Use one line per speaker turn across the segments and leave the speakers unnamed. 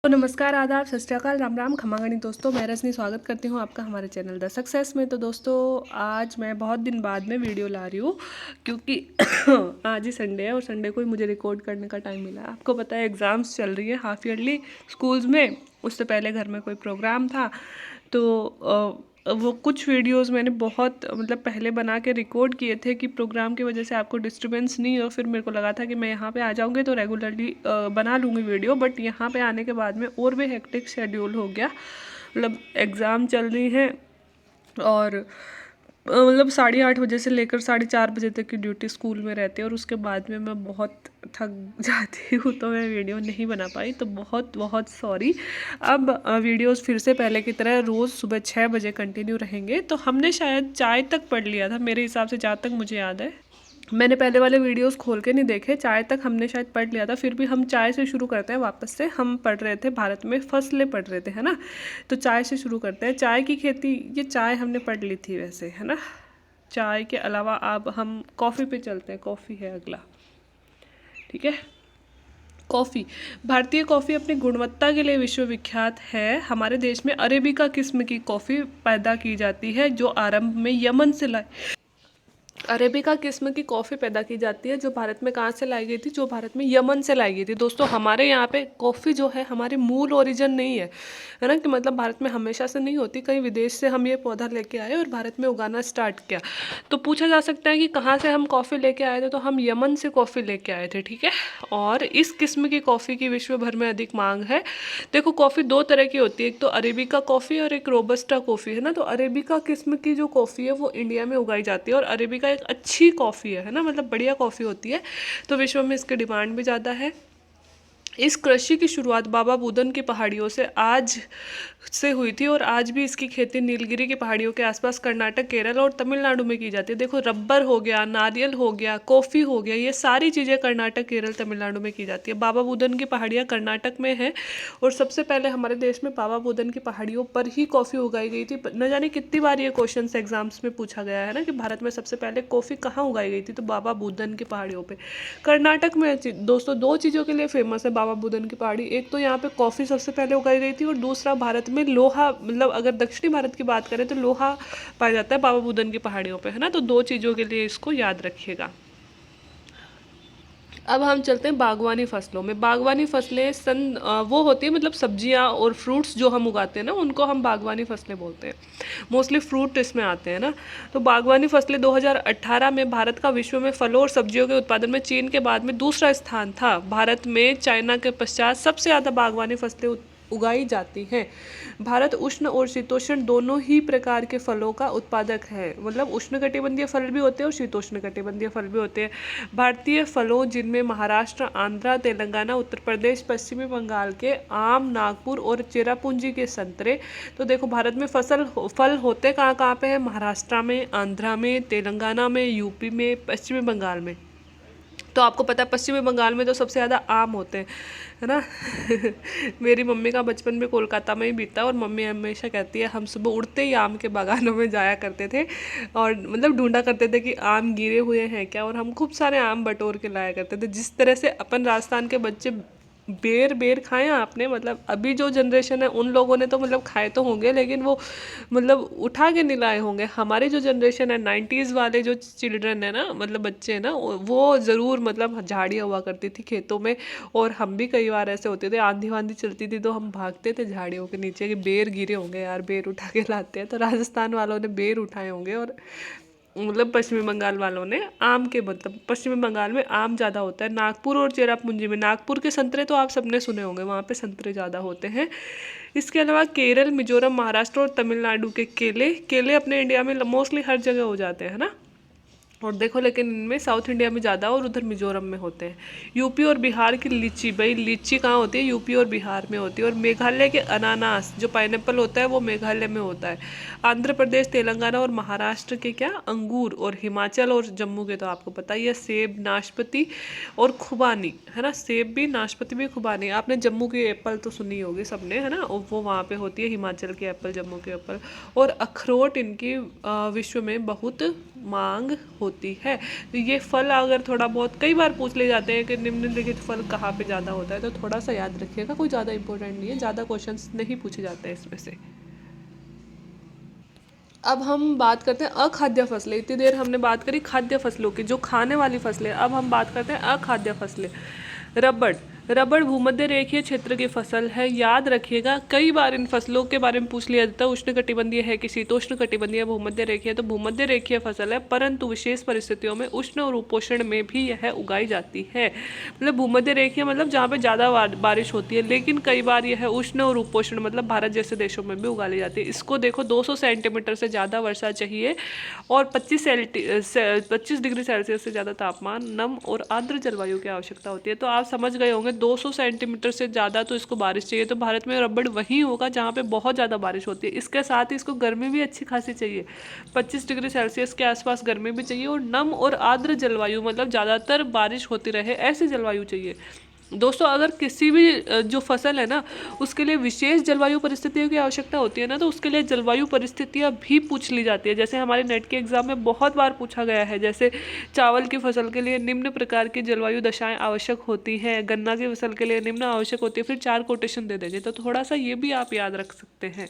तो नमस्कार, आदाब, सत श्री अकाल, राम राम, खमा गणी दोस्तों। मैं रजनी स्वागत करती हूँ आपका हमारे चैनल द सक्सेस में। तो दोस्तों, आज मैं बहुत दिन बाद में वीडियो ला रही हूँ क्योंकि आज ही संडे है और संडे को ही मुझे रिकॉर्ड करने का टाइम मिला। आपको पता है एग्ज़ाम्स चल रही है हाफ ईयरली स्कूल्स में। उससे पहले घर में कोई प्रोग्राम था तो वो कुछ वीडियोस मैंने बहुत पहले बना के रिकॉर्ड किए थे कि प्रोग्राम की वजह से आपको डिस्टरबेंस नहीं हो। फिर मेरे को लगा था कि मैं यहाँ पे आ जाऊँगी तो रेगुलरली बना लूँगी वीडियो, बट यहाँ पे आने के बाद में और भी हेक्टिक शेड्यूल हो गया। एग्ज़ाम चल रही हैं और 8:30 बजे से लेकर 4:30 बजे तक की ड्यूटी स्कूल में रहती है और उसके बाद में मैं बहुत थक जाती हूँ तो मैं वीडियो नहीं बना पाई। तो बहुत बहुत सॉरी। अब वीडियोस फिर से पहले की तरह रोज़ सुबह 6 बजे कंटिन्यू रहेंगे। तो हमने शायद चाय तक पढ़ लिया था मेरे हिसाब से, जहाँ तक मुझे याद है। मैंने पहले वाले वीडियोस खोल के नहीं देखे, चाय तक हमने शायद पढ़ लिया था। फिर भी हम चाय से शुरू करते हैं वापस से। हम पढ़ रहे थे भारत में फसलें पढ़ रहे थे, है ना। तो चाय से शुरू करते हैं। चाय की खेती, ये चाय हमने पढ़ ली थी वैसे, है ना। चाय के अलावा अब हम कॉफ़ी पे चलते हैं। कॉफ़ी है अगला, ठीक है। कॉफ़ी, भारतीय कॉफ़ी अपनी गुणवत्ता के लिए विश्वविख्यात है। हमारे देश में अरेबिका किस्म की कॉफ़ी पैदा की जाती है जो आरंभ में यमन से अरेबिका किस्म की कॉफ़ी पैदा की जाती है जो भारत में कहाँ से लाई गई थी, जो भारत में यमन से लाई गई थी। दोस्तों, हमारे यहाँ पे कॉफ़ी जो है हमारी मूल ओरिजिन नहीं है ना, कि भारत में हमेशा से नहीं होती, कहीं विदेश से हम ये पौधा लेके आए और भारत में उगाना स्टार्ट किया। तो पूछा जा सकता है कि कहाँ से हम कॉफ़ी लेके आए थे, तो हम यमन से कॉफ़ी लेके आए थे, ठीक है। और इस किस्म की कॉफ़ी की विश्व भर में अधिक मांग है। देखो, कॉफ़ी दो तरह की होती है, एक तो अरेबिका कॉफ़ी और एक रोबस्टा कॉफ़ी, है ना। तो अरेबिका किस्म की जो कॉफ़ी है वो इंडिया में उगाई जाती है और अरेबिका एक अच्छी कॉफ़ी है ना, बढ़िया कॉफ़ी होती है। तो विश्व में इसकी डिमांड भी ज़्यादा है। इस कृषि की शुरुआत बाबा बुदन की पहाड़ियों से हुई थी और आज भी इसकी खेती नीलगिरी की पहाड़ियों के आसपास कर्नाटक, केरल और तमिलनाडु में की जाती है। देखो, रबर हो गया, नारियल हो गया, कॉफ़ी हो गया, ये सारी चीज़ें कर्नाटक, केरल, तमिलनाडु में की जाती है। बाबा बुदन की पहाड़ियाँ कर्नाटक में है और सबसे पहले हमारे देश में बाबा बुदन की पहाड़ियों पर ही कॉफ़ी उगाई गई थी। न जाने कितनी बार ये क्वेश्चन एग्जाम्स में पूछा गया है ना कि भारत में सबसे पहले कॉफ़ी कहाँ उगाई गई थी, तो बाबा बुदन की पहाड़ियों पर। कर्नाटक में दोस्तों दो चीज़ों के लिए फेमस है बाबा बुदन की पहाड़ी। एक तो यहाँ पे कॉफ़ी सबसे पहले उगाई गई थी और दूसरा भारत में लोहा, अगर दक्षिणी भारत की बात करें तो लोहा पाया जाता है बाबा बुदन की पहाड़ियों पे, है ना। तो दो चीज़ों के लिए इसको याद रखिएगा। अब हम चलते हैं बागवानी फसलों में। बागवानी फसलें वो होती है सब्जियां और फ्रूट्स जो हम उगाते हैं ना, उनको हम बागवानी फसलें बोलते हैं। मोस्टली फ्रूट इसमें आते हैं ना। तो बागवानी फसलें 2018 में भारत का विश्व में फलों और सब्जियों के उत्पादन में चीन के बाद में दूसरा स्थान था। भारत में चाइना के पश्चात सबसे ज़्यादा बागवानी फसलें उगाई जाती हैं। भारत उष्ण और शीतोष्ण दोनों ही प्रकार के फलों का उत्पादक है। उष्णकटिबंधीय फल भी होते हैं और शीतोष्णकटिबंधीय फल भी होते हैं। भारतीय फलों जिनमें महाराष्ट्र, आंध्र, तेलंगाना, उत्तर प्रदेश, पश्चिमी बंगाल के आम, नागपुर और चेरापूंजी के संतरे। तो देखो, भारत में फल होते कहाँ कहाँ पे है? महाराष्ट्र में, आंध्रा में, तेलंगाना में, यूपी में, पश्चिमी बंगाल में। तो आपको पता है पश्चिमी बंगाल में तो सबसे ज़्यादा आम होते हैं, है ना। मेरी मम्मी का बचपन भी कोलकाता में ही बीता और मम्मी हमेशा कहती है हम सुबह उड़ते ही आम के बागानों में जाया करते थे और ढूंढा करते थे कि आम गिरे हुए हैं क्या, और हम खूब सारे आम बटोर के लाया करते थे। जिस तरह से अपन राजस्थान के बच्चे बेर खाए आपने, अभी जो जनरेशन है उन लोगों ने तो खाए तो होंगे, लेकिन वो उठा के नहीं लाए होंगे। हमारी जो जनरेशन है 90s वाले जो चिल्ड्रन है ना, बच्चे हैं ना, वो ज़रूर झाड़ियाँ हुआ करती थी खेतों में। और हम भी कई बार ऐसे होते थे, आंधी वांधी चलती थी तो हम भागते थे झाड़ियों के नीचे कि बेर गिरे होंगे यार, बेर उठा के लाते हैं। तो राजस्थान वालों ने बेर उठाए होंगे और पश्चिमी बंगाल वालों ने आम के, पश्चिमी बंगाल में आम ज़्यादा होता है। नागपुर और चेरापूंजी में, नागपुर के संतरे तो आप सबने सुने होंगे, वहाँ पे संतरे ज़्यादा होते हैं। इसके अलावा केरल, मिजोरम, महाराष्ट्र और तमिलनाडु के केले अपने इंडिया में मोस्टली हर जगह हो जाते हैं ना। और देखो, लेकिन इनमें साउथ इंडिया में ज़्यादा और उधर मिजोरम में होते हैं। यूपी और बिहार की लीची, भाई लीची कहाँ होती है? यूपी और बिहार में होती है। और मेघालय के अनानास, जो पाइनएप्पल होता है, वो मेघालय में होता है। आंध्र प्रदेश, तेलंगाना और महाराष्ट्र के क्या? अंगूर। और हिमाचल और जम्मू के तो आपको पता ही है सेब, नाशपाती और खुबानी, है ना। सेब भी, नाशपाती भी, खुबानी। आपने जम्मू की एप्पल तो सुनी होगी सबने, है ना, वो वहाँ पे होती है, हिमाचल की एप्पल, जम्मू के एप्पल। और अखरोट इनकी विश्व में बहुत मांग होती है। तो ये फल अगर थोड़ा बहुत कई बार पूछ ले जाते हैं कि निम्नलिखित फल कहाँ पे ज़्यादा होता है, तो थोड़ा सा याद रखिएगा, कोई ज़्यादा इंपॉर्टेंट नहीं है, ज़्यादा क्वेश्चंस नहीं पूछे जाते हैं इसमें से। अब हम बात करते हैं अखाद्य फसलें। इतनी देर हमने बात करी खाद्य फसलों की, जो खाने वाली फसलें। अब हम बात करते हैं अखाद्य फसलें। रबड़। रबड़ भूमध्य रेखीय क्षेत्र की फसल है। याद रखिएगा, कई बार इन फसलों के बारे में पूछ लिया जाता है, उष्णकटिबंधीय है कि शीतोष्ण कटिबंधीय, भूमध्य रेखीय। तो भूमध्य रेखीय फसल है, परंतु विशेष परिस्थितियों में उष्ण और उपोष्ण में भी यह उगाई जाती है। मतलब भूमध्य रेखीय मतलब जहाँ पे ज़्यादा बारिश होती है, लेकिन कई बार यह उष्ण और उपोष्ण मतलब भारत जैसे देशों में भी उगा ली जाती है। इसको देखो, 200 सेंटीमीटर से ज़्यादा वर्षा चाहिए और 25 डिग्री सेल्सियस से ज़्यादा तापमान, नम और आर्द्र जलवायु की आवश्यकता होती है। तो आप समझ गए होंगे, 200 सेंटीमीटर से ज़्यादा तो इसको बारिश चाहिए। तो भारत में रबड़ वहीं होगा जहाँ पे बहुत ज़्यादा बारिश होती है। इसके साथ ही इसको गर्मी भी अच्छी खासी चाहिए, 25 डिग्री सेल्सियस के आसपास गर्मी भी चाहिए, और नम और आर्द्र जलवायु मतलब ज़्यादातर बारिश होती रहे ऐसी जलवायु चाहिए। दोस्तों, अगर किसी भी जो फसल है ना, उसके लिए विशेष जलवायु परिस्थितियों की आवश्यकता होती है ना, तो उसके लिए जलवायु परिस्थितियाँ भी पूछ ली जाती है। जैसे हमारे नेट के एग्जाम में बहुत बार पूछा गया है, जैसे चावल की फसल के लिए निम्न प्रकार की जलवायु दशाएं आवश्यक होती हैं, गन्ना की फसल के लिए निम्न आवश्यक होती है, फिर 4 कोटेशन दे देंगे। तो थोड़ा सा ये भी आप याद रख सकते हैं।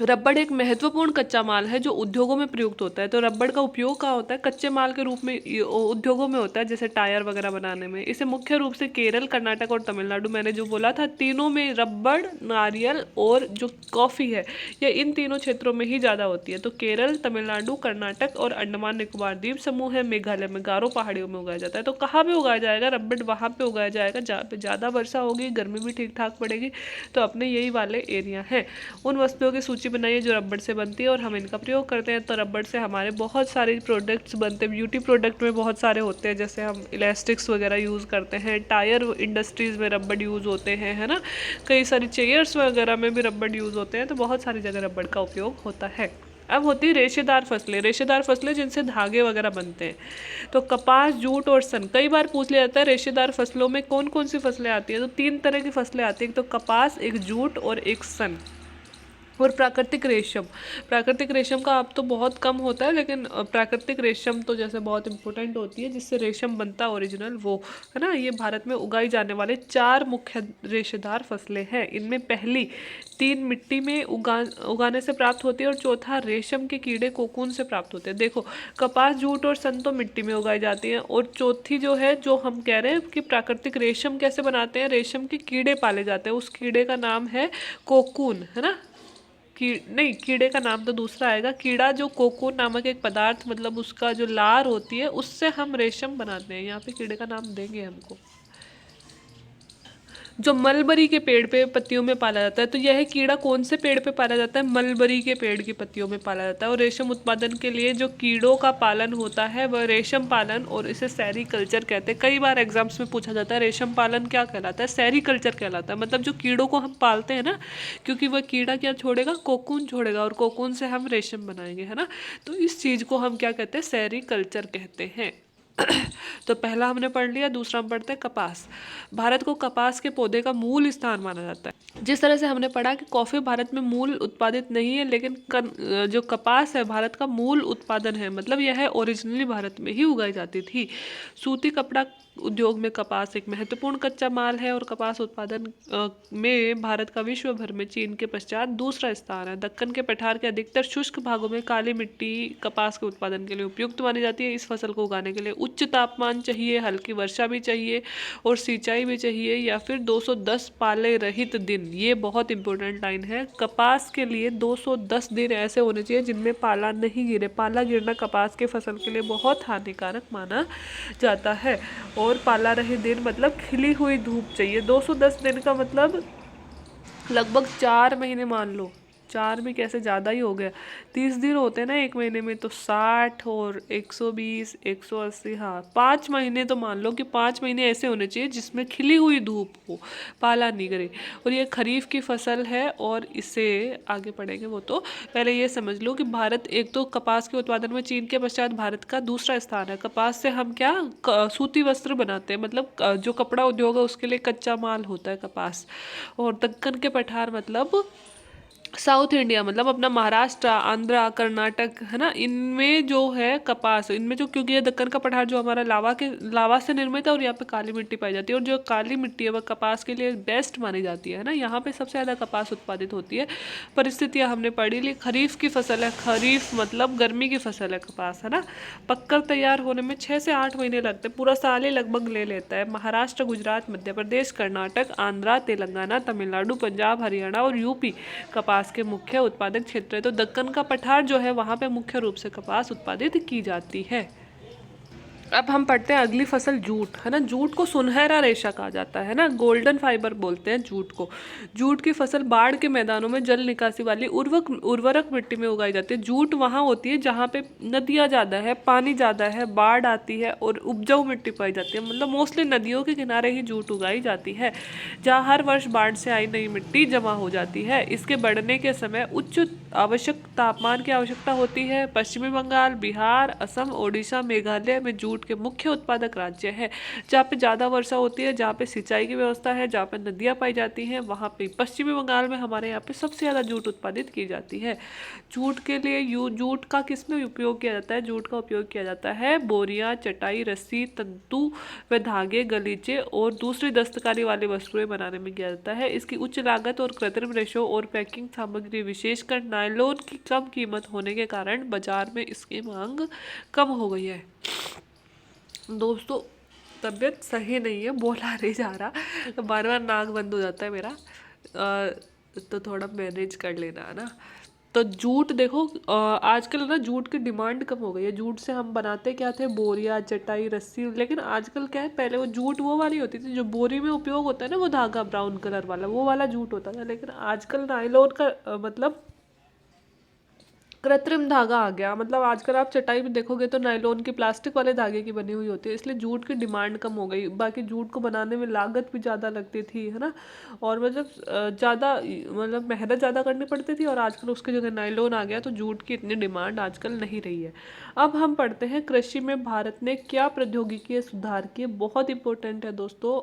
रबड़ एक महत्वपूर्ण कच्चा माल है जो उद्योगों में प्रयुक्त होता है। तो रबड़ का उपयोग कहाँ होता है? कच्चे माल के रूप में उद्योगों में होता है, जैसे टायर वगैरह बनाने में। इसे मुख्य रूप से केरल, कर्नाटक और तमिलनाडु, मैंने जो बोला था, तीनों में रबड़, नारियल और जो कॉफ़ी है, ये इन तीनों क्षेत्रों में ही ज़्यादा होती है। तो केरल, तमिलनाडु, कर्नाटक और अंडमान निकोबार द्वीप समूह है, मेघालय में गारो पहाड़ियों में उगाया जाता है। तो कहाँ पे उगाया जाएगा? रबड़ वहाँ पे उगाया जाएगा जहाँ पे ज़्यादा वर्षा होगी, गर्मी भी ठीक ठाक पड़ेगी। तो अपने यही वाले एरिया हैं। उन वस्तुओं की सूची बनाइए जो रबड़ से बनती है और हम इनका प्रयोग करते हैं। तो रबड़ से हमारे बहुत सारे प्रोडक्ट्स बनते हैं। ब्यूटी प्रोडक्ट में बहुत सारे होते हैं, जैसे हम इलास्टिक्स वगैरह यूज़ करते हैं, टायर इंडस्ट्रीज़ में रबड़ यूज़ होते हैं, है ना। कई सारी चेयर्स वगैरह में भी रबड़ यूज़ होते हैं। तो बहुत सारी जगह रबड़ का उपयोग होता है। अब होती है रेशेदार फसलें। रेशेदार फसलें जिनसे धागे वगैरह बनते हैं। तो कपास, जूट और सन। कई बार पूछ लिया जाता है रेशेदार फसलों में कौन कौन सी फसलें आती हैं। तो 3 तरह की फसलें आती हैं, एक तो कपास, एक जूट और एक सन। और प्राकृतिक रेशम। प्राकृतिक रेशम का अब तो बहुत कम होता है, लेकिन प्राकृतिक रेशम तो जैसे बहुत इंपॉर्टेंट होती है, जिससे रेशम बनता है ओरिजिनल, वो है ना। ये भारत में उगाई जाने वाले 4 मुख्य रेशेदार फसलें हैं। इनमें पहली 3 मिट्टी में उगाने से प्राप्त होती है और चौथा रेशम के कीड़े कोकून से प्राप्त होते हैं। देखो, कपास, जूट और सन तो मिट्टी में उगाई जाती हैं, और चौथी जो है, जो हम कह रहे हैं कि प्राकृतिक रेशम कैसे बनाते हैं, रेशम के कीड़े पाले जाते हैं। उस कीड़े का नाम है कोकून, है ना। नहीं, कीड़े का नाम तो दूसरा आएगा। कीड़ा जो कोकून नामक एक पदार्थ, मतलब उसका जो लार होती है, उससे हम रेशम बनाते हैं। यहाँ पे कीड़े का नाम देंगे हमको। जो मलबरी के पेड़ पे पत्तियों में पाला जाता है। तो यह कीड़ा कौन से पेड़ पे पाला जाता है? मलबरी के पेड़ की पत्तियों में पाला जाता है। और रेशम उत्पादन के लिए जो कीड़ों का पालन होता है वह रेशम पालन, और इसे सेरीकल्चर कहते हैं। कई बार एग्जाम्स में पूछा जाता है रेशम पालन क्या कहलाता है? सेरीकल्चर कहलाता है। मतलब जो कीड़ों को हम पालते हैं ना, क्योंकि वह कीड़ा क्या छोड़ेगा? कोकून छोड़ेगा, और कोकून से हम रेशम बनाएंगे, है ना। तो इस चीज़ को हम क्या कहते हैं? सेरीकल्चर कहते हैं। तो पहला हमने पढ़ लिया। दूसरा हम पढ़ते हैं कपास। भारत को कपास के पौधे का मूल स्थान माना जाता है। जिस तरह से हमने पढ़ा कि कॉफ़ी भारत में मूल उत्पादित नहीं है, लेकिन जो कपास है भारत का मूल उत्पादन है। मतलब यह ओरिजिनली भारत में ही उगाई जाती थी। सूती कपड़ा उद्योग में कपास एक महत्वपूर्ण कच्चा माल है, और कपास उत्पादन में भारत का विश्व भर में चीन के पश्चात दूसरा स्थान है। दक्कन के पठार के अधिकतर शुष्क भागों में काली मिट्टी कपास के उत्पादन के लिए उपयुक्त मानी जाती है। इस फसल को उगाने के लिए उच्च तापमान चाहिए, हल्की वर्षा भी चाहिए, और सिंचाई भी चाहिए, या फिर 210 पाले रहित दिन। ये बहुत इंपॉर्टेंट लाइन है। कपास के लिए 210 दिन ऐसे होने चाहिए जिनमें पाला नहीं गिरे। पाला गिरना कपास के फसल के लिए बहुत हानिकारक माना जाता है। और पाला रहे दिन मतलब खिली हुई धूप चाहिए। 210 दिन का मतलब लगभग 4 महीने मान लो। 4 भी कैसे, ज़्यादा ही हो गया। 30 दिन होते हैं ना एक महीने में, तो 60 और 120, 180, हाँ 5 महीने तो मान लो कि 5 महीने ऐसे होने चाहिए जिसमें खिली हुई धूप हो, पाला नहीं करे। और ये खरीफ की फसल है, और इसे आगे पढ़ेंगे वो। तो पहले ये समझ लो कि भारत एक तो कपास के उत्पादन में चीन के पश्चात भारत का दूसरा स्थान है। कपास से हम क्या सूती वस्त्र बनाते हैं, मतलब जो कपड़ा उद्योग है उसके लिए कच्चा माल होता है कपास। और दक्कन के पठार मतलब साउथ इंडिया मतलब अपना महाराष्ट्र, आंध्रा, कर्नाटक, है ना, इनमें जो है कपास, इनमें जो, क्योंकि ये दक्कन का पठार जो हमारा लावा से निर्मित है और यहाँ पे काली मिट्टी पाई जाती है, और जो काली मिट्टी है वह कपास के लिए बेस्ट मानी जाती है ना, यहाँ पे सबसे ज़्यादा कपास उत्पादित होती है। परिस्थितियाँ हमने पढ़ी ली। खरीफ की फसल है, खरीफ मतलब गर्मी की फसल है कपास, है ना। पककर तैयार होने में 6 से 8 महीने लगते हैं, पूरा साल ही लगभग ले लेता है। महाराष्ट्र, गुजरात, मध्य प्रदेश, कर्नाटक, आंध्रा, तेलंगाना, तमिलनाडु, पंजाब, हरियाणा और यूपी कपास के मुख्य उत्पादक क्षेत्र है। तो दक्कन का पठार जो है वहाँ पे मुख्य रूप से कपास उत्पादित की जाती है। अब हम पढ़ते हैं अगली फसल, जूट, है ना। जूट को सुनहरा रेशा कहा जाता है ना, गोल्डन फाइबर बोलते हैं जूट को। जूट की फसल बाढ़ के मैदानों में जल निकासी वाली उर्वरक मिट्टी में उगाई जाती है। जूट वहाँ होती है जहाँ पे नदियाँ ज़्यादा है, पानी ज़्यादा है, बाढ़ आती है और उपजाऊ मिट्टी पाई जाती है, मतलब मोस्टली नदियों के किनारे ही जूट उगाई जाती है, जहाँ हर वर्ष बाढ़ से आई नई मिट्टी जमा हो जाती है। इसके बढ़ने के समय उच्च आवश्यक तापमान की आवश्यकता होती है। पश्चिमी बंगाल, बिहार, असम, ओडिशा, मेघालय में जूट के मुख्य उत्पादक राज्य है। जहाँ पे ज़्यादा वर्षा होती है, जहाँ पे सिंचाई की व्यवस्था है, जहाँ पे नदियाँ पाई जाती हैं, वहाँ पे पश्चिमी बंगाल में हमारे यहाँ पे सबसे ज़्यादा जूट उत्पादित की जाती है। जूट के लिए जूट का किस में उपयोग किया जाता है? जूट का उपयोग किया जाता है बोरियां, चटाई, रस्सी, तंतु व धागे, गलीचे और दूसरी दस्तकारी वाली वस्तुएं बनाने में किया जाता है। इसकी उच्च लागत और कृत्रिम रेशों और पैकिंग सामग्री, विशेषकर नायलॉन की कम कीमत होने के कारण बाजार में इसकी मांग कम हो गई है। दोस्तों, तबीयत सही नहीं है, बोला नहीं जा रहा, बार बार नाक बंद हो जाता है मेरा, तो थोड़ा मैनेज कर लेना, है ना। तो जूट देखो, आजकल ना जूट की डिमांड कम हो गई है। जूट से हम बनाते क्या थे? बोरिया, चटाई, रस्सी। लेकिन आजकल क्या है, पहले वो जूट वो वाली होती थी जो बोरी में उपयोग होता है ना, वो धागा ब्राउन कलर वाला, वो वाला जूट होता था। लेकिन आजकल नायलॉन का मतलब कृत्रिम धागा आ गया। मतलब आजकल आप चटाई में देखोगे तो नायलॉन की, प्लास्टिक वाले धागे की बनी हुई होती है, इसलिए जूट की डिमांड कम हो गई। बाकी जूट को बनाने में लागत भी ज़्यादा लगती थी, है ना, और मतलब ज़्यादा मतलब मेहनत ज़्यादा करनी पड़ती थी, और आजकल उसकी जगह नायलॉन आ गया तो जूट की इतनी डिमांड आजकल नहीं रही है। अब हम पढ़ते हैं कृषि में भारत ने क्या प्रौद्योगिकी सुधार किए। बहुत इंपॉर्टेंट है दोस्तों।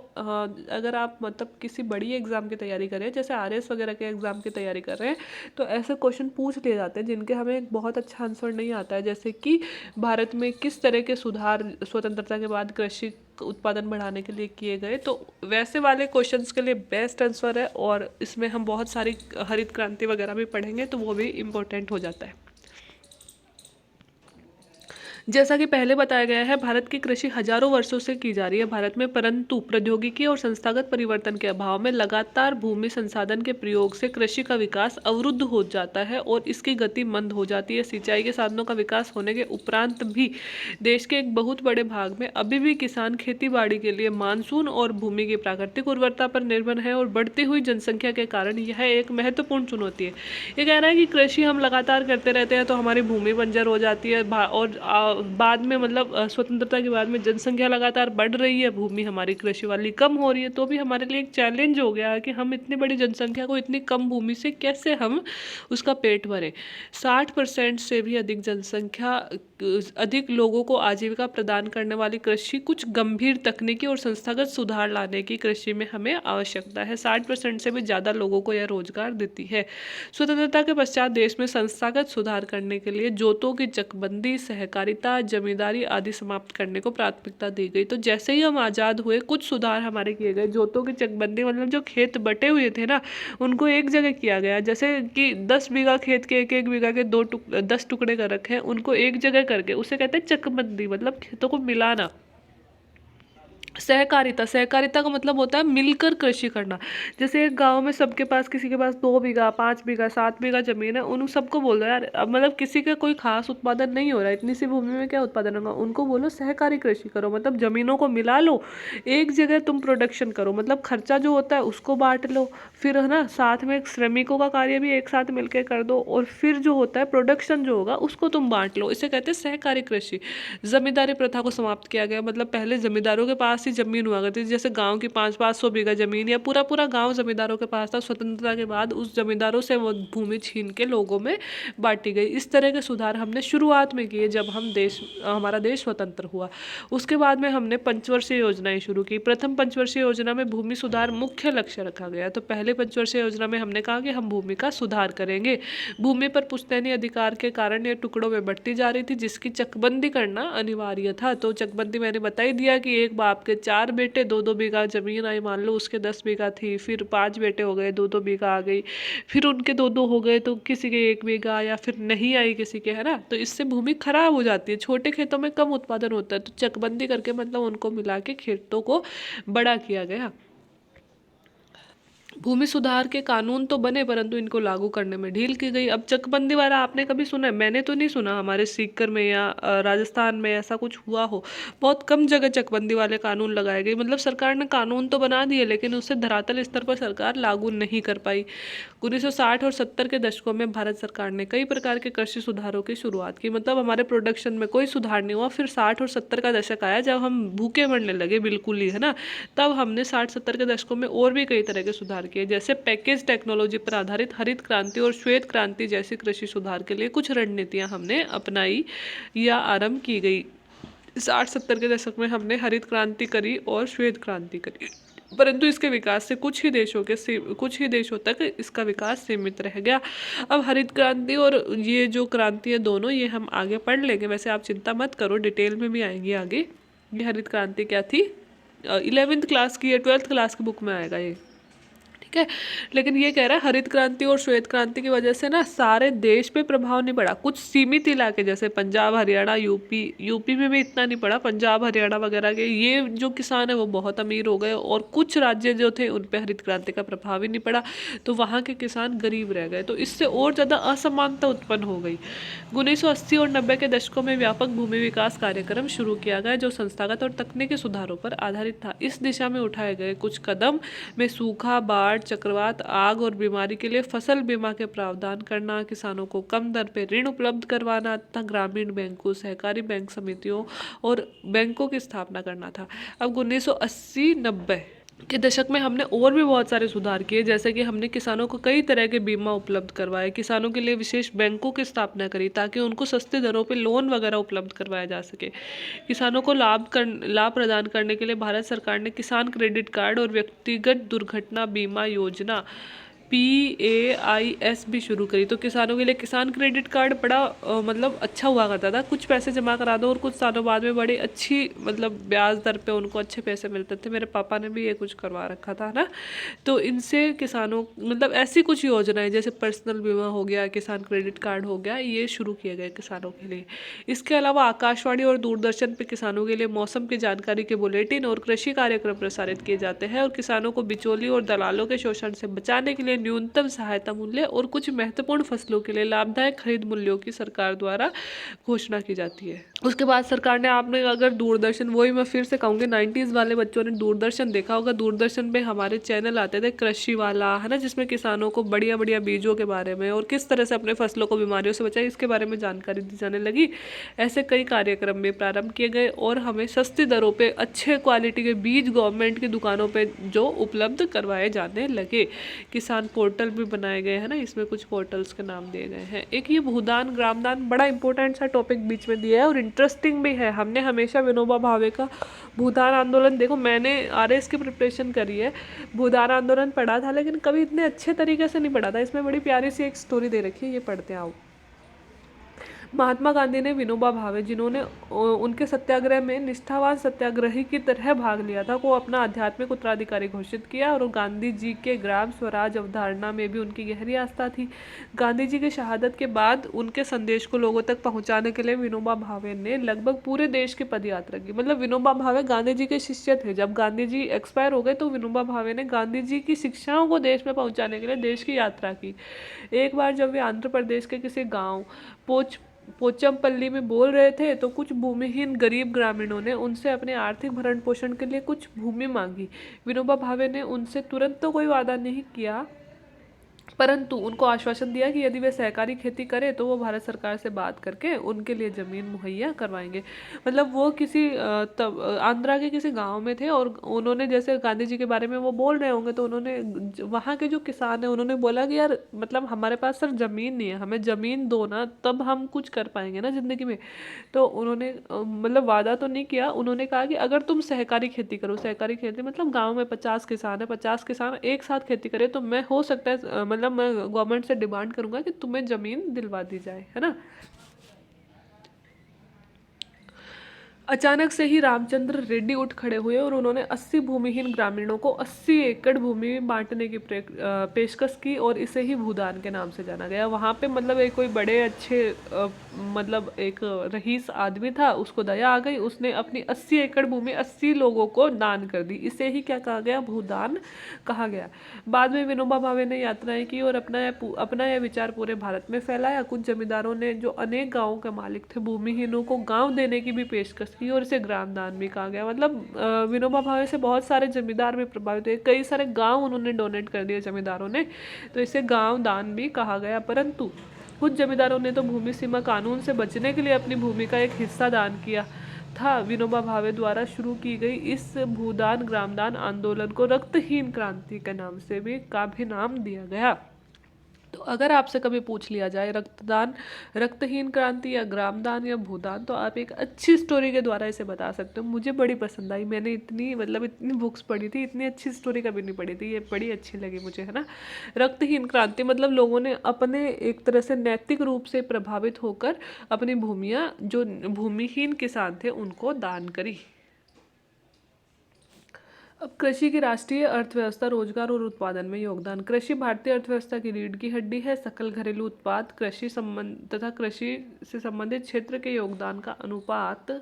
अगर आप मतलब किसी बड़ी एग्जाम की तैयारी करें, जैसे RS वगैरह के एग्जाम की तैयारी कर रहे हैं, तो ऐसे क्वेश्चन पूछ लिए जाते हैं जिनके हमें एक बहुत अच्छा आंसर नहीं आता है। जैसे कि भारत में किस तरह के सुधार स्वतंत्रता के बाद कृषि उत्पादन बढ़ाने के लिए किए गए, तो वैसे वाले क्वेश्चंस के लिए बेस्ट आंसर है। और इसमें हम बहुत सारी हरित क्रांति वगैरह भी पढ़ेंगे, तो वो भी इम्पोर्टेंट हो जाता है। जैसा कि पहले बताया गया है, भारत की कृषि हजारों वर्षों से की जा रही है भारत में, परंतु प्रौद्योगिकी और संस्थागत परिवर्तन के अभाव में लगातार भूमि संसाधन के प्रयोग से कृषि का विकास अवरुद्ध हो जाता है और इसकी गति मंद हो जाती है। सिंचाई के साधनों का विकास होने के उपरांत भी देश के एक बहुत बड़े भाग में अभी भी किसान खेती बाड़ी के लिए मानसून और भूमि की प्राकृतिक उर्वरता पर निर्भर है, और बढ़ती हुई जनसंख्या के कारण यह एक महत्वपूर्ण चुनौती है। ये कह रहा है कि कृषि हम लगातार करते रहते हैं तो हमारी भूमि बंजर हो जाती है, और बाद में मतलब स्वतंत्रता के बाद में जनसंख्या लगातार बढ़ रही है, भूमि हमारी कृषि वाली कम हो रही है, तो भी हमारे लिए एक चैलेंज हो गया है कि हम इतनी बड़ी जनसंख्या को इतनी कम भूमि से कैसे हम उसका पेट भरें। 60% से भी अधिक जनसंख्या, अधिक लोगों को आजीविका प्रदान करने वाली कृषि, कुछ गंभीर तकनीकी और संस्थागत सुधार लाने की कृषि में हमें आवश्यकता है। 60% से भी ज़्यादा लोगों को यह रोजगार देती है। स्वतंत्रता के पश्चात देश में संस्थागत सुधार करने के लिए जोतों की चकबंदी, सहकारिता, जमींदारी आदि समाप्त करने को प्राथमिकता दी गई। तो जैसे ही हम आज़ाद हुए, कुछ सुधार हमारे किए गए। जोतों की चकबंदी मतलब जो खेत बटे हुए थे ना, उनको एक जगह किया गया। जैसे कि 10 बीघा खेत के 1-1 बीघा के 10 टुकड़े कर रखे हैं, उनको एक जगह करके, उसे कहते हैं चकबंदी, मतलब खेतों को मिलाना। सहकारिता, सहकारिता का मतलब होता है मिलकर कृषि करना। जैसे एक गांव में सबके पास, किसी के पास 2 बीघा, 5 बीघा, 7 बीघा जमीन है, उन सबको बोल दो यार, अब मतलब किसी का कोई खास उत्पादन नहीं हो रहा है, इतनी सी भूमि में क्या उत्पादन होगा, उनको बोलो सहकारी कृषि करो, मतलब जमीनों को मिला लो, एक जगह तुम प्रोडक्शन करो, मतलब खर्चा जो होता है उसको बांट लो, फिर है ना, साथ में श्रमिकों का कार्य भी एक साथ मिलकर कर दो, और फिर जो होता है प्रोडक्शन जो होगा उसको तुम बांट लो। इसे कहते हैं सहकारी कृषि। जमींदारी प्रथा को समाप्त किया गया, मतलब पहले जमींदारों के पास सी ज़मीन हुआ करती थी, जैसे गांव की 500-500 बीघा ज़मीन या पूरा पूरा गांव जमींदारों के पास था। स्वतंत्रता के बाद उस जमींदारों से वो भूमि छीन के लोगों में बांटी गई। इस तरह के सुधार हमने शुरुआत में किए जब हमारा देश स्वतंत्र हुआ। उसके बाद में हमने पंचवर्षीय योजनाएं शुरू की। प्रथम पंचवर्षीय योजना में भूमि सुधार मुख्य लक्ष्य रखा गया। तो पहले पंचवर्षीय योजना में हमने कहा कि हम भूमि का सुधार करेंगे। भूमि पर पुश्तैनी अधिकार के कारण ये टुकड़ों में बढ़ती जा रही थी, जिसकी चकबंदी करना अनिवार्य था। तो चकबंदी मैंने बता ही दिया कि एक बाप के 4 बेटे 2-2 बीघा जमीन आई, मान लो उसके 10 बीघा थी, फिर 5 बेटे हो गए, 2-2 बीघा आ गई, फिर उनके 2-2 हो गए तो किसी के 1 बीघा, या फिर नहीं आई किसी के, है ना। तो इससे भूमि खराब हो जाती है, छोटे खेतों में कम उत्पादन होता है। तो चकबंदी करके मतलब उनको मिला के खेतों को बड़ा किया गया। भूमि सुधार के कानून तो बने परंतु इनको लागू करने में ढील की गई। अब चकबंदी वाला आपने कभी सुना है? मैंने तो नहीं सुना हमारे सीकर में या राजस्थान में ऐसा कुछ हुआ हो। बहुत कम जगह चकबंदी वाले कानून लगाए गए। मतलब सरकार ने कानून तो बना दिए लेकिन उससे धरातल स्तर पर सरकार लागू नहीं कर पाई। 1960 और 70 के दशकों में भारत सरकार ने कई प्रकार के कृषि सुधारों की शुरुआत की। मतलब हमारे प्रोडक्शन में कोई सुधार नहीं हुआ। फिर 60 और 70 का दशक आया जब हम भूखे मरने लगे बिल्कुल ही, है ना। तब हमने 60-70 के दशकों में और भी कई तरह के सुधार किए, जैसे पैकेज टेक्नोलॉजी पर आधारित हरित क्रांति और श्वेत क्रांति जैसी कृषि सुधार के लिए कुछ रणनीतियां हमने अपनाई या आरंभ की गई। 60-70 के दशक में हमने हरित क्रांति करी और श्वेत क्रांति करी, परंतु इसके विकास से कुछ ही देशों तक इसका विकास सीमित रह गया। अब हरित क्रांति और ये जो क्रांति है दोनों, ये हम आगे पढ़ लेंगे। वैसे आप चिंता मत करो, डिटेल में भी आएंगी आगे। ये हरित क्रांति क्या थी, 11वीं क्लास की या 12th क्लास की बुक में आएगा ये, ठीक है। लेकिन ये कह रहा है हरित क्रांति और श्वेत क्रांति की वजह से ना सारे देश पे प्रभाव नहीं पड़ा। कुछ सीमित इलाके जैसे पंजाब, हरियाणा, यूपी में भी इतना नहीं पड़ा। पंजाब, हरियाणा वगैरह के ये जो किसान है वो बहुत अमीर हो गए, और कुछ राज्य जो थे उन पे हरित क्रांति का प्रभाव ही नहीं पड़ा, तो वहाँ के किसान गरीब रह गए। तो इससे और ज़्यादा असमानता उत्पन्न हो गई। 1980 और 90 के दशकों में व्यापक भूमि विकास कार्यक्रम शुरू किया गया जो संस्थागत और तकनीकी सुधारों पर आधारित था। इस दिशा में उठाए गए कुछ कदम में सूखा, बाढ़, चक्रवात, आग और बीमारी के लिए फसल बीमा के प्रावधान करना, किसानों को कम दर पर ऋण उपलब्ध करवाना तथा ग्रामीण बैंकों, सहकारी बैंक समितियों और बैंकों की स्थापना करना था। अब 1980-90 के दशक में हमने और भी बहुत सारे सुधार किए, जैसे कि हमने किसानों को कई तरह के बीमा उपलब्ध करवाए, किसानों के लिए विशेष बैंकों की स्थापना करी ताकि उनको सस्ते दरों पे लोन वगैरह उपलब्ध करवाया जा सके। किसानों को लाभ प्रदान करने के लिए भारत सरकार ने किसान क्रेडिट कार्ड और व्यक्तिगत दुर्घटना बीमा योजना PAIS भी शुरू करी। तो किसानों के लिए किसान क्रेडिट कार्ड बड़ा मतलब अच्छा हुआ करता था। कुछ पैसे जमा करा दो और कुछ सालों बाद में बड़ी अच्छी मतलब ब्याज दर पे उनको अच्छे पैसे मिलते थे। मेरे पापा ने भी ये कुछ करवा रखा था ना। तो इनसे किसानों मतलब ऐसी कुछ योजनाएं जैसे पर्सनल बीमा हो गया, किसान क्रेडिट कार्ड हो गया, ये शुरू किए गए किसानों के लिए। इसके अलावा आकाशवाणी और दूरदर्शन पर किसानों के लिए मौसम की जानकारी के बुलेटिन और कृषि कार्यक्रम प्रसारित किए जाते हैं, और किसानों को बिचौलियों और दलालों के शोषण से बचाने के लिए न्यूनतम सहायता मूल्य और कुछ महत्वपूर्ण फसलों के लिए लाभदायक खरीद मूल्यों की सरकार द्वारा घोषणा की जाती है। उसके बाद सरकार ने, आपने अगर दूरदर्शन, वही मैं फिर से कहूँगी 90s वाले बच्चों ने दूरदर्शन देखा होगा। दूरदर्शन पे हमारे चैनल आते थे कृषि वाला, है ना, जिसमें किसानों को बढ़िया बढ़िया बीजों के बारे में और किस तरह से अपने फसलों को बीमारियों से बचाए इसके बारे में जानकारी दी जाने लगी। ऐसे कई कार्यक्रम भी प्रारंभ किए गए और हमें सस्ती दरों पर अच्छे क्वालिटी के बीज गवर्नमेंट की दुकानों पर जो उपलब्ध करवाए जाने लगे। किसान पोर्टल भी बनाए गए हैं ना, इसमें कुछ पोर्टल्स के नाम दिए गए हैं। एक ये भूदान ग्रामदान बड़ा इंपॉर्टेंट सा टॉपिक बीच में दिया है और इंटरेस्टिंग भी है। हमने हमेशा विनोबा भावे का भूदान आंदोलन, देखो मैंने RS की प्रिपरेशन करी है, भूदान आंदोलन पढ़ा था लेकिन कभी इतने अच्छे तरीके से नहीं पढ़ा था। इसमें बड़ी प्यारी सी एक स्टोरी दे रखी है, ये पढ़ते आओ। महात्मा गांधी ने विनोबा भावे, जिन्होंने उनके सत्याग्रह में निष्ठावान सत्याग्रही की तरह भाग लिया था, को अपना आध्यात्मिक उत्तराधिकारी घोषित किया, और गांधी जी के ग्राम स्वराज अवधारणा में भी उनकी गहरी आस्था थी। गांधी जी की शहादत के बाद उनके संदेश को लोगों तक पहुंचाने के लिए विनोबा भावे ने लगभग पूरे देश की पदयात्रा की। मतलब विनोबा भावे गांधी जी के शिष्य थे। जब गांधी जी एक्सपायर हो गए तो विनोबा भावे ने गांधी जी की शिक्षाओं को देश में पहुँचाने के लिए देश की यात्रा की। एक बार जब वे आंध्र प्रदेश के किसी गाँव पोचमपल्ली में बोल रहे थे तो कुछ भूमिहीन गरीब ग्रामीणों ने उनसे अपने आर्थिक भरण पोषण के लिए कुछ भूमि मांगी। विनोबा भावे ने उनसे तुरंत तो कोई वादा नहीं किया, परंतु उनको आश्वासन दिया कि यदि वे सहकारी खेती करें तो वो भारत सरकार से बात करके उनके लिए ज़मीन मुहैया करवाएंगे। मतलब वो किसी तब आंध्रा के किसी गांव में थे और उन्होंने जैसे गांधी जी के बारे में वो बोल रहे होंगे, तो उन्होंने वहाँ के जो किसान है उन्होंने बोला कि यार मतलब हमारे पास सिर्फ ज़मीन नहीं है, हमें ज़मीन दो ना, तब हम कुछ कर पाएंगे ना ज़िंदगी में। तो उन्होंने मतलब वादा तो नहीं किया, उन्होंने कहा कि अगर तुम सहकारी खेती करो, सहकारी खेती मतलब गांव में 50 किसान है, 50 किसान एक साथ खेती करे, तो मैं हो सकता है मतलब मैं गवर्नमेंट से डिमांड करूंगा कि तुम्हें ज़मीन दिलवा दी जाए, है ना। अचानक से ही रामचंद्र रेड्डी उठ खड़े हुए और उन्होंने 80 भूमिहीन ग्रामीणों को 80 एकड़ भूमि बांटने की पेशकश की और इसे ही भूदान के नाम से जाना गया। वहाँ पे मतलब एक कोई बड़े अच्छे मतलब एक रईस आदमी था, उसको दया आ गई, उसने अपनी 80 एकड़ भूमि 80 लोगों को दान कर दी। इसे ही क्या कहा गया, भूदान कहा गया। बाद में विनोबा भावे ने यात्राएं की और अपना यह विचार पूरे भारत में फैलाया। कुछ जमींदारों ने जो अनेक गांवों के मालिक थे, भूमिहीनों को गांव देने की भी पेशकश की और इसे ग्राम दान भी कहा गया। मतलब विनोबा भावे से बहुत सारे जमींदार भी प्रभावित हुए, कई सारे गांव उन्होंने डोनेट कर दिए जमींदारों ने, तो इसे गांव दान भी कहा गया। परंतु कुछ जमींदारों ने तो भूमि सीमा कानून से बचने के लिए अपनी भूमि का एक हिस्सा दान किया था। विनोबा भावे द्वारा शुरू की गई इस भूदान ग्रामदान आंदोलन को रक्तहीन क्रांति के नाम से भी नाम दिया गया। तो अगर आपसे कभी पूछ लिया जाए रक्तदान, रक्तहीन क्रांति या ग्रामदान या भूदान, तो आप एक अच्छी स्टोरी के द्वारा इसे बता सकते हो। मुझे बड़ी पसंद आई, मैंने इतनी बुक्स पढ़ी थी, इतनी अच्छी स्टोरी कभी नहीं पढ़ी थी, ये बड़ी अच्छी लगी मुझे, है ना। रक्तहीन क्रांति मतलब लोगों ने अपने एक तरह से नैतिक रूप से प्रभावित होकर अपनी भूमियाँ, जो भूमिहीन किसान थे, उनको दान करी। अब कृषि की राष्ट्रीय अर्थव्यवस्था, रोजगार और उत्पादन में योगदान। कृषि भारतीय अर्थव्यवस्था की रीढ़ की हड्डी है। सकल घरेलू उत्पाद कृषि संबंध तथा कृषि से संबंधित क्षेत्र के योगदान का अनुपात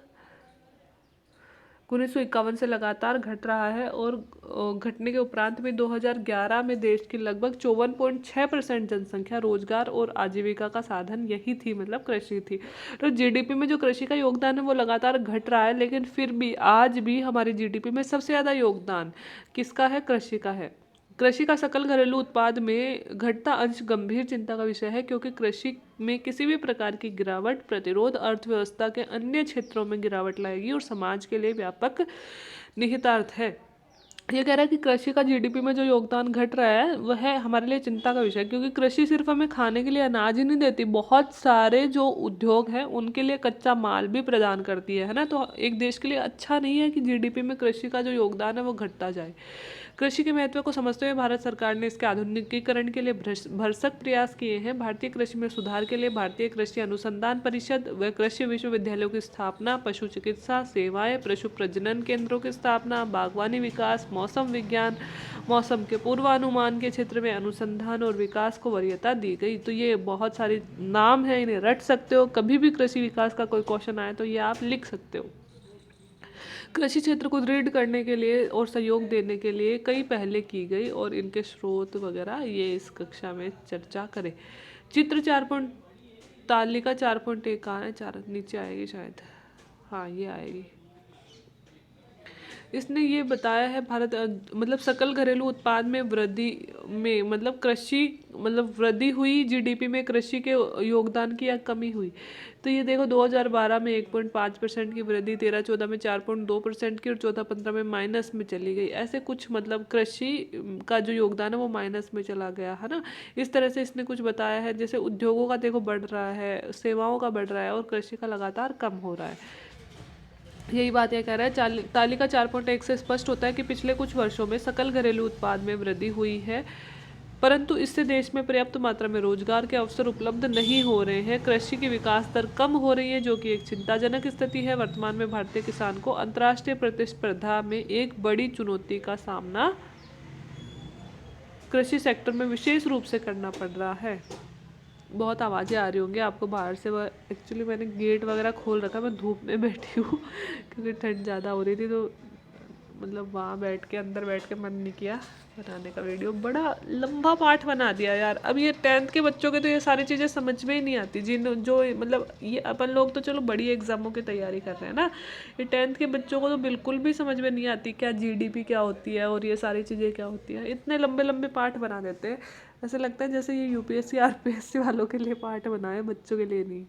1951 से लगातार घट रहा है और घटने के उपरांत भी 2011 में देश की लगभग 54.6% जनसंख्या, रोजगार और आजीविका का साधन यही थी, मतलब कृषि थी। तो जीडीपी में जो कृषि का योगदान है वो लगातार घट रहा है, लेकिन फिर भी आज भी हमारी जीडीपी में सबसे ज़्यादा योगदान किसका है, कृषि का है। कृषि का सकल घरेलू उत्पाद में घटता अंश गंभीर चिंता का विषय है, क्योंकि कृषि में किसी भी प्रकार की गिरावट प्रतिरोध अर्थव्यवस्था के अन्य क्षेत्रों में गिरावट लाएगी और समाज के लिए व्यापक निहितार्थ है। ये कह रहा है कि कृषि का जीडीपी में जो योगदान घट रहा है वह हमारे लिए चिंता का विषय है, क्योंकि कृषि सिर्फ हमें खाने के लिए अनाज ही नहीं देती, बहुत सारे जो उद्योग हैं उनके लिए कच्चा माल भी प्रदान करती है ना। तो एक देश के लिए अच्छा नहीं है कि जीडीपी में कृषि का जो योगदान है वो घटता जाए। कृषि के महत्व को समझते हुए भारत सरकार ने इसके आधुनिकीकरण के लिए भरसक प्रयास किए हैं। भारतीय कृषि में सुधार के लिए भारतीय कृषि अनुसंधान परिषद व कृषि विश्वविद्यालयों की स्थापना, पशु चिकित्सा सेवाएं, पशु प्रजनन केंद्रों की स्थापना, बागवानी विकास, मौसम विज्ञान, मौसम के पूर्वानुमान के क्षेत्र में अनुसंधान और विकास को वरीयता दी गई। तो ये बहुत सारे नाम हैं, इन्हें रट सकते हो। कभी भी कृषि विकास का कोई क्वेश्चन आए तो ये आप लिख सकते हो। कृषि क्षेत्र को दृढ़ करने के लिए और सहयोग देने के लिए कई पहले की गई और इनके स्रोत वगैरह ये इस कक्षा में चर्चा करें। चित्र 4. तालिका 4.1 कहाँ है, 4 नीचे आएगी शायद, हाँ ये आएगी। इसने ये बताया है भारत मतलब सकल घरेलू उत्पाद में वृद्धि में मतलब कृषि मतलब वृद्धि हुई, जीडीपी में कृषि के योगदान की या कमी हुई। तो ये देखो 2012 में 1.5% की वृद्धि, 13-14 में 4.2% की और 14-15 में माइनस में चली गई। ऐसे कुछ मतलब कृषि का जो योगदान है वो माइनस में चला गया, है ना। इस तरह से इसने कुछ बताया है, जैसे उद्योगों का देखो बढ़ रहा है, सेवाओं का बढ़ रहा है और कृषि का लगातार कम हो रहा है। यही बात यह कह रहा है। तालिका 4.1 से स्पष्ट होता है कि पिछले कुछ वर्षों में सकल घरेलू उत्पाद में वृद्धि हुई है, परंतु इससे देश में पर्याप्त मात्रा में रोजगार के अवसर उपलब्ध नहीं हो रहे हैं। कृषि की विकास दर कम हो रही है, जो कि एक चिंताजनक स्थिति है। वर्तमान में भारतीय किसान को अंतर्राष्ट्रीय प्रतिस्पर्धा में एक बड़ी चुनौती का सामना कृषि सेक्टर में विशेष रूप से करना पड़ रहा है। बहुत आवाज़ें आ रही होंगी आपको बाहर से, वह एक्चुअली मैंने गेट वगैरह खोल रखा, मैं धूप में बैठी हूँ क्योंकि ठंड ज़्यादा हो रही थी, तो मतलब वहाँ बैठ के अंदर बैठ के मन नहीं किया बनाने का वीडियो। बड़ा लंबा पाठ बना दिया यार। अब ये 10th के बच्चों के तो ये सारी चीज़ें समझ में ही नहीं आती, जिन जो मतलब ये अपन लोग तो चलो बड़ी एग्जामों की तैयारी कर रहे हैं ना, ये 10th के बच्चों को तो बिल्कुल भी समझ में नहीं आती क्या जीडीपी क्या होती है और ये सारी चीज़ें क्या होती है। इतने लंबे लंबे पाठ बना देते हैं, ऐसा लगता है जैसे ये यूपीएससी आरपीएससी वालों के लिए पाठ बनाए, बच्चों के लिए नहीं।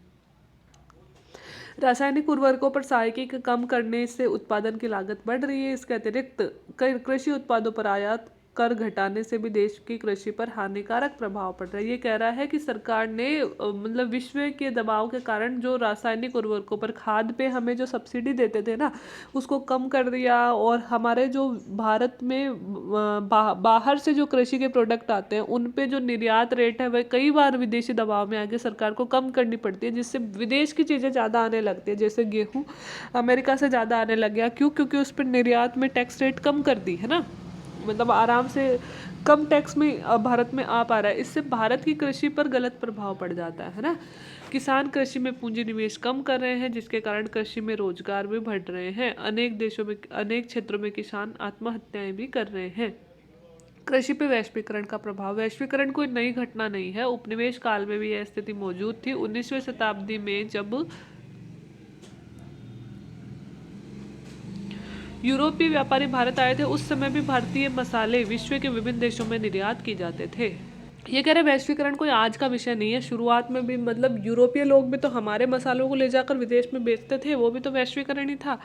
रासायनिक उर्वरकों पर सहायक कम करने से उत्पादन की लागत बढ़ रही है। इसके अतिरिक्त कृषि उत्पादों पर आयात कर घटाने से भी देश की कृषि पर हानिकारक प्रभाव पड़ रहा है। ये कह रहा है कि सरकार ने मतलब विश्व के दबाव के कारण जो रासायनिक उर्वरकों पर, खाद पे हमें जो सब्सिडी देते थे ना, उसको कम कर दिया। और हमारे जो भारत में बाहर से जो कृषि के प्रोडक्ट आते हैं उन पे जो निर्यात रेट है वह कई बार विदेशी दबाव में आके सरकार को कम करनी पड़ती है, जिससे विदेश की चीज़ें ज़्यादा आने लगती है। जैसे गेहूँ अमेरिका से ज़्यादा आने लग गया, क्यों? क्योंकि उस पर निर्यात में टैक्स रेट कम कर दी है ना, मतलब आराम से कम टैक्स में भारत में आ पा रहा है। इससे भारत की कृषि पर गलत प्रभाव पड़ जाता है ना। किसान कृषि में पूंजी निवेश कम कर रहे हैं, जिसके कारण कृषि में रोजगार भी बढ़ रहे हैं। अनेक देशों में, अनेक क्षेत्रों में किसान आत्महत्याएं भी कर रहे हैं। कृषि पे वैश्वीकरण का प्रभाव। वैश्वीकरण कोई नई घटना नहीं है, उपनिवेश काल में भी यह स्थिति मौजूद थी। 19वीं शताब्दी में जब यूरोपीय व्यापारी भारत आए थे, उस समय भी भारतीय मसाले विश्व के विभिन्न देशों में निर्यात किए जाते थे। ये कह रहे वैश्वीकरण कोई आज का विषय नहीं है। शुरुआत में भी मतलब यूरोपीय लोग भी तो हमारे मसालों को ले जाकर विदेश में बेचते थे, वो भी तो वैश्वीकरण ही था।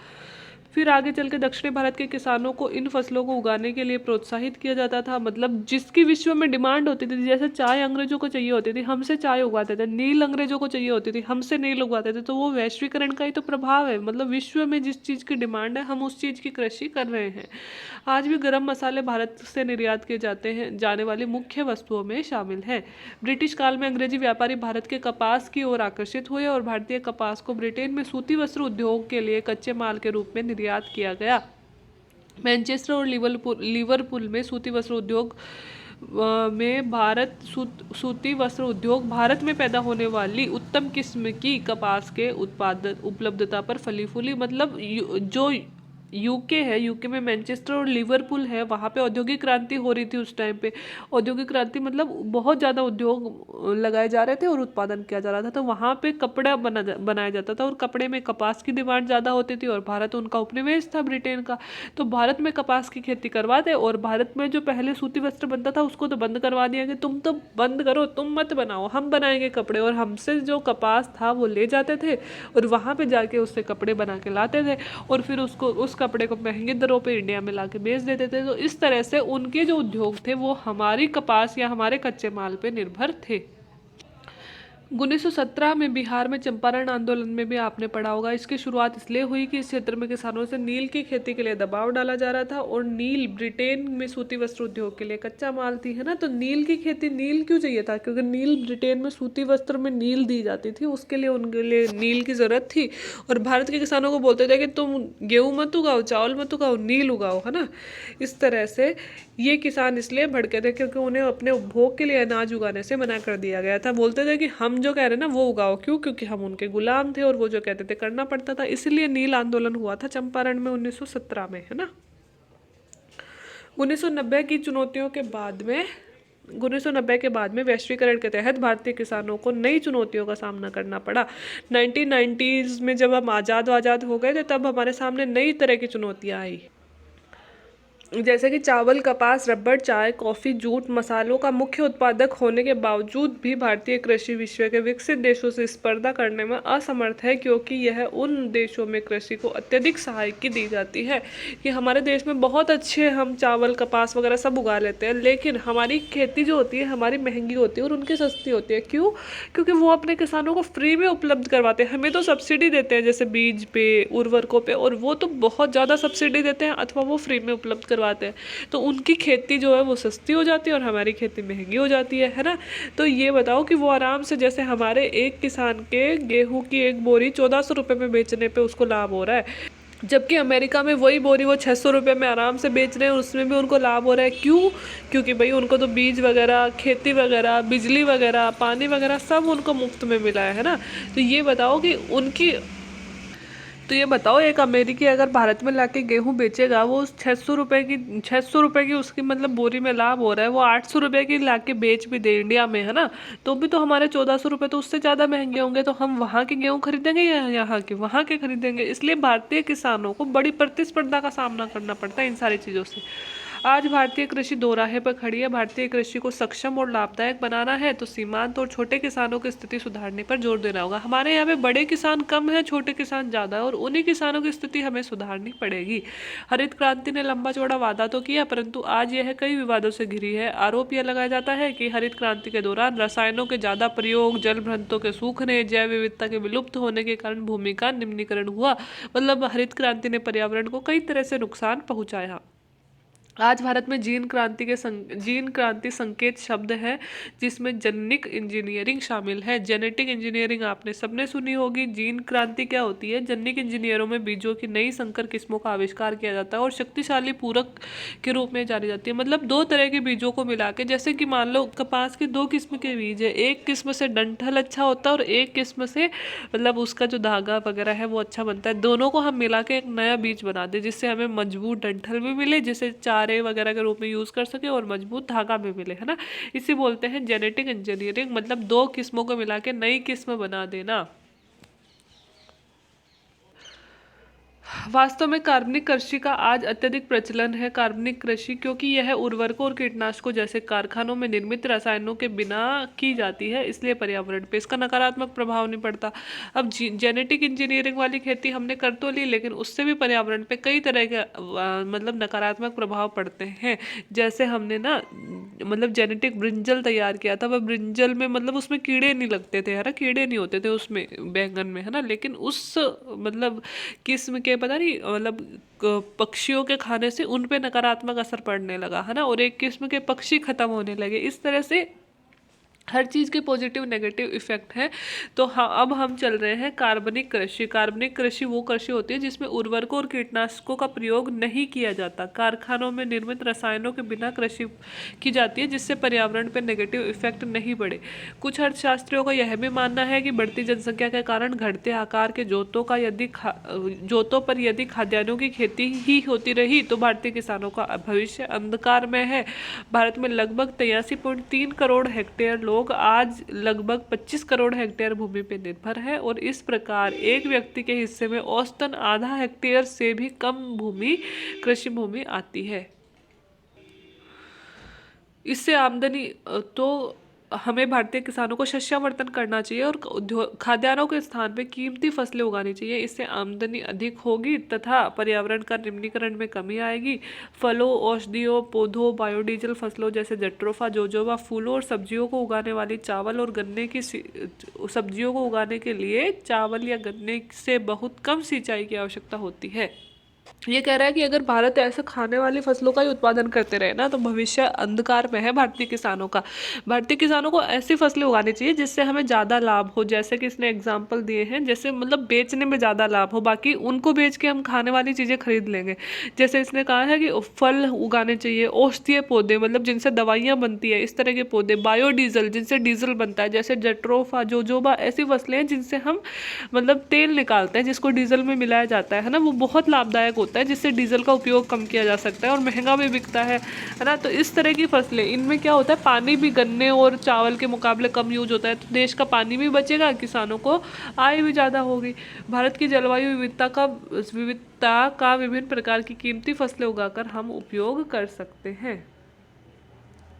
फिर आगे चल के दक्षिणी भारत के किसानों को इन फसलों को उगाने के लिए प्रोत्साहित किया जाता था। मतलब जिसकी विश्व में डिमांड होती थी, जैसे चाय अंग्रेजों को चाहिए होती थी, हमसे चाय उगाते थे। नील अंग्रेजों को चाहिए होती थी, हमसे नील उगाते थे। तो वो वैश्वीकरण का ही तो प्रभाव है। मतलब विश्व में जिस चीज़ की डिमांड है हम उस चीज़ की कृषि कर रहे हैं। आज भी गर्म मसाले भारत से निर्यात किए जाने वाली मुख्य वस्तुओं में शामिल है। ब्रिटिश काल में अंग्रेजी व्यापारी भारत के कपास की ओर आकर्षित हुए और भारतीय कपास को ब्रिटेन में सूती वस्त्र उद्योग के लिए कच्चे माल के रूप में निर्यात किया गया। मैनचेस्टर और लिवरपूल में सूती वस्त्र उद्योग सूती वस्त्र उद्योग भारत में पैदा होने वाली उत्तम किस्म की कपास के उत्पादन उपलब्धता पर फली फूली। मतलब जो यूके है, यूके में मैनचेस्टर और लिवरपूल है, वहाँ पे औद्योगिक क्रांति हो रही थी उस टाइम पे। औद्योगिक क्रांति मतलब बहुत ज़्यादा उद्योग लगाए जा रहे थे और उत्पादन किया जा रहा था। तो वहाँ पे कपड़ा बनाया जाता था और कपड़े में कपास की डिमांड ज़्यादा होती थी। और भारत उनका उपनिवेश था ब्रिटेन का, तो भारत में कपास की खेती करवा दे। और भारत में जो पहले सूती वस्त्र बनता था उसको तो बंद करवा दिया कि तुम तो बंद करो, तुम मत बनाओ, हम बनाएंगे कपड़े। और हमसे जो कपास था वो ले जाते थे और वहाँ पे जाके उससे कपड़े बना के लाते थे और फिर उसको उस कपड़े को महंगी दरों पे इंडिया में लाके बेच देते थे। तो इस तरह से उनके जो उद्योग थे वो हमारी कपास या हमारे कच्चे माल पे निर्भर थे। 1917 में बिहार में चंपारण आंदोलन में भी आपने पढ़ा होगा। इसकी शुरुआत इसलिए हुई कि इस क्षेत्र में किसानों से नील की खेती के लिए दबाव डाला जा रहा था और नील ब्रिटेन में सूती वस्त्र उद्योग के लिए कच्चा माल थी, है ना। तो नील की खेती, नील क्यों चाहिए था? क्योंकि नील ब्रिटेन में सूती वस्त्र में नील दी जाती थी, उसके लिए उनके लिए नील की ज़रूरत थी। और भारत के किसानों को बोलते थे कि तुम गेहूँ मत उगाओ, चावल मत उगाओ, नील उगाओ, है ना। इस तरह से ये किसान इसलिए भड़के थे क्योंकि उन्हें अपने उपभोग के लिए अनाज उगाने से मना कर दिया गया था। बोलते थे कि हम जो कह रहे हैं ना वो उगाओ, क्यों? क्योंकि हम उनके गुलाम थे और वो जो कहते थे करना पड़ता था। इसलिए नील आंदोलन हुआ था चंपारण में 1917 में, है ना। 1990 की चुनौतियों के बाद में 1990 के बाद में वैश्वीकरण के तहत भारतीय किसानों को नई चुनौतियों का सामना करना पड़ा। 1990s में जब हम आज़ाद हो गए थे तब हमारे सामने नई तरह की चुनौतियाँ आई, जैसे कि चावल, कपास, रबड़, चाय, कॉफ़ी, जूट मसालों का मुख्य उत्पादक होने के बावजूद भी भारतीय कृषि विश्व के विकसित देशों से स्पर्धा करने में असमर्थ है, क्योंकि यह उन देशों में कृषि को अत्यधिक सहायता दी जाती है कि हमारे देश में बहुत अच्छे हम चावल, कपास वगैरह सब उगा लेते हैं, लेकिन हमारी खेती जो होती है हमारी महंगी होती है और उनकी सस्ती होती है। क्यों? क्योंकि वो अपने किसानों को फ्री में उपलब्ध करवाते हैं। हमें तो सब्सिडी देते हैं जैसे बीज पे, उर्वरकों पे, और वो तो बहुत ज़्यादा सब्सिडी देते हैं अथवा वो फ्री में उपलब्ध करवाते हैं। तो उनकी खेती जो है वो सस्ती हो जाती है और हमारी खेती महंगी हो जाती है ना। तो ये बताओ कि वो आराम से, जैसे हमारे एक किसान के गेहूं की एक बोरी 1400 रुपये में बेचने पे उसको लाभ हो रहा है, जबकि अमेरिका में वही बोरी वो 600 रुपये में आराम से बेच रहे हैं, उसमें भी उनको लाभ हो रहा है। क्यों? क्योंकि भाई उनको तो बीज वगैरह, खेती वगैरह, बिजली वगैरह, पानी वगैरह सब उनको मुफ्त में मिला है ना। तो ये बताओ कि तो ये बताओ, एक अमेरिकी अगर भारत में लाके गेहूं बेचेगा, वो 600 रुपये की उसकी मतलब बोरी में लाभ हो रहा है, वो 800 रुपये की लाके बेच भी दे इंडिया में, है ना, तो भी तो हमारे 1400 रुपये तो उससे ज़्यादा महंगे होंगे। तो हम वहाँ के गेहूँ खरीदेंगे या यहाँ के? वहाँ के खरीदेंगे। इसलिए भारतीय किसानों को बड़ी प्रतिस्पर्धा का सामना करना पड़ता है इन सारी चीज़ों से। आज भारतीय कृषि दोराहे पर खड़ी है। भारतीय कृषि को सक्षम और लाभदायक बनाना है तो सीमांत और छोटे किसानों की स्थिति सुधारने पर जोर देना होगा। हमारे यहाँ पे बड़े किसान कम है, छोटे किसान ज़्यादा है, और उन्हीं किसानों की स्थिति हमें सुधारनी पड़ेगी। हरित क्रांति ने लंबा चौड़ा वादा तो किया, परंतु आज यह कई विवादों से घिरी है। आरोप यह लगाया जाता है कि हरित क्रांति के दौरान रसायनों के ज़्यादा प्रयोग, जल भ्रंतों के सूखने, जैव विविधता के विलुप्त होने के कारण भूमि का निम्नीकरण हुआ। मतलब हरित क्रांति ने पर्यावरण को कई तरह से नुकसान पहुंचाया। आज भारत में जीन क्रांति संकेत शब्द है, जिसमें जेनेटिक इंजीनियरिंग शामिल है। जेनेटिक इंजीनियरिंग आपने सबने सुनी होगी। जीन क्रांति क्या होती है? जेनेटिक इंजीनियरों में बीजों की नई संकर किस्मों का आविष्कार किया जाता है और शक्तिशाली पूरक के रूप में जानी जाती है। मतलब दो तरह के बीजों को मिला के, जैसे कि मान लो कपास की दो किस्म के बीज है, एक किस्म से डंठल अच्छा होता है और एक किस्म से मतलब उसका जो धागा वगैरह है वो अच्छा बनता है। दोनों को हम मिला के एक नया बीज बना दे, जिससे हमें मजबूत डंठल भी मिले, जिसे चारे वगैरह के रूप में यूज कर सके, और मजबूत धागा भी मिले, है ना। इसे बोलते हैं जेनेटिक इंजीनियरिंग। मतलब दो किस्मों को मिला के नई किस्म बना देना। वास्तव में कार्बनिक कृषि का आज अत्यधिक प्रचलन है। कार्बनिक कृषि क्योंकि यह उर्वरकों और कीटनाशकों जैसे कारखानों में निर्मित रसायनों के बिना की जाती है, इसलिए पर्यावरण पे इसका नकारात्मक प्रभाव नहीं पड़ता। अब जेनेटिक इंजीनियरिंग वाली खेती हमने कर तो ली, लेकिन उससे भी पर्यावरण पे कई तरह के मतलब नकारात्मक प्रभाव पड़ते हैं। जैसे हमने ना मतलब जेनेटिक ब्रिंजल तैयार किया था, वह ब्रिंजल में मतलब उसमें कीड़े नहीं लगते थे, है ना, कीड़े नहीं होते थे उसमें, बैंगन में, है ना, लेकिन उस मतलब किस्म के पता नहीं मतलब पक्षियों के खाने से उन पे नकारात्मक असर पड़ने लगा, है ना, और एक किस्म के पक्षी खत्म होने लगे। इस तरह से हर चीज़ के पॉजिटिव नेगेटिव इफेक्ट है। तो हाँ, अब हम चल रहे हैं कार्बनिक कृषि। कार्बनिक कृषि वो कृषि होती है जिसमें उर्वरकों और कीटनाशकों का प्रयोग नहीं किया जाता। कारखानों में निर्मित रसायनों के बिना कृषि की जाती है, जिससे पर्यावरण पर नेगेटिव इफेक्ट नहीं पड़े। कुछ अर्थशास्त्रियों का यह भी मानना है कि बढ़ती जनसंख्या के कारण घटते आकार के जोतों पर यदि खाद्यान्नों की खेती ही होती रही तो भारतीय किसानों का भविष्य अंधकार में है। भारत में लगभग 83.3 करोड़ हेक्टेयर लोग आज लगभग 25 करोड़ हेक्टेयर भूमि पर निर्भर है, और इस प्रकार एक व्यक्ति के हिस्से में औसतन आधा हेक्टेयर से भी कम भूमि कृषि भूमि आती है। इससे आमदनी तो हमें भारतीय किसानों को शस्यावर्तन करना चाहिए और खाद्यान्नों के स्थान पे कीमती फसलें उगानी चाहिए। इससे आमदनी अधिक होगी तथा पर्यावरण का निम्नीकरण में कमी आएगी। फलों, औषधियों, पौधों, बायोडीजल फसलों जैसे जट्रोफा, जोजोबा, फूलों और सब्जियों को उगाने वाली चावल और गन्ने की सब्जियों को उगाने के लिए चावल या गन्ने से बहुत कम सिंचाई की आवश्यकता होती है। ये कह रहा है कि अगर भारत ऐसे खाने वाली फसलों का ही उत्पादन करते रहे ना, तो भविष्य अंधकार में है भारतीय किसानों का। भारतीय किसानों को ऐसी फसलें उगानी चाहिए जिससे हमें ज़्यादा लाभ हो। जैसे कि इसने एग्जाम्पल दिए हैं, जैसे मतलब बेचने में ज़्यादा लाभ हो, बाकी उनको बेच के हम खाने वाली चीज़ें खरीद लेंगे। जैसे इसने कहा है कि फल उगाने चाहिए, औषधीय पौधे मतलब जिनसे दवाइयाँ बनती है, इस तरह के पौधे, बायोडीजल जिनसे डीजल बनता है, जैसे जट्रोफा, जोजोबा, ऐसी फसलें हैं जिनसे हम मतलब तेल निकालते हैं, जिसको डीजल में मिलाया जाता है ना, वो बहुत लाभदायक होता है, जिससे डीजल का उपयोग कम किया जा सकता है और महंगा भी बिकता है ना। तो इस तरह की फसलें, इनमें क्या होता है, पानी भी गन्ने और चावल के मुकाबले कम यूज होता है, तो देश का पानी भी बचेगा, किसानों को आय भी ज़्यादा होगी। भारत की जलवायु विविधता का विभिन्न प्रकार की कीमती फसलें उगाकर हम उपयोग कर सकते हैं।